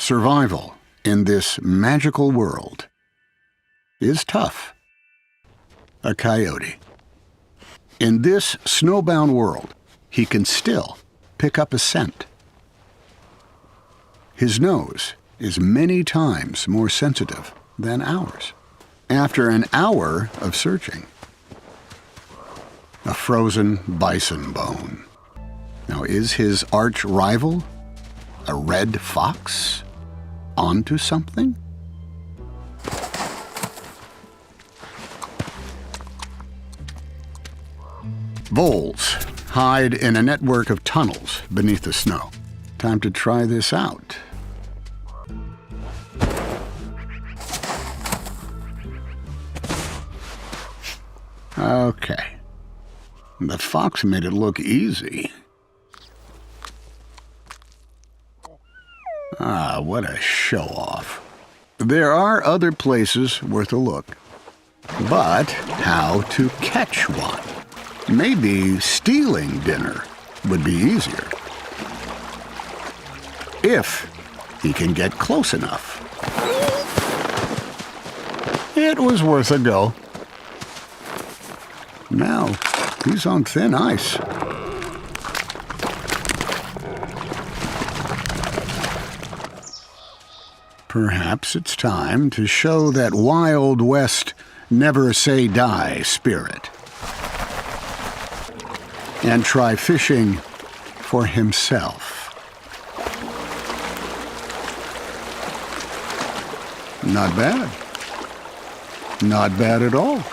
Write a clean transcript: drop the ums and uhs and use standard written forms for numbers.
Survival in this magical world is tough. A coyote. In this snowbound world, he can still pick up a scent. His nose is many times more sensitive than ours. After an hour of searching, a frozen bison bone. Now, is his arch rival, a red fox, onto something? Voles hide in a network of tunnels beneath the snow. Time to try this out. Okay. The fox made it look easy. Ah, what a show-off. There are other places worth a look. But how to catch one? Maybe stealing dinner would be easier. If he can get close enough. It was worth a go. Now, he's on thin ice. Perhaps it's time to show that Wild West never-say-die spirit and try fishing for himself. Not bad. Not bad at all.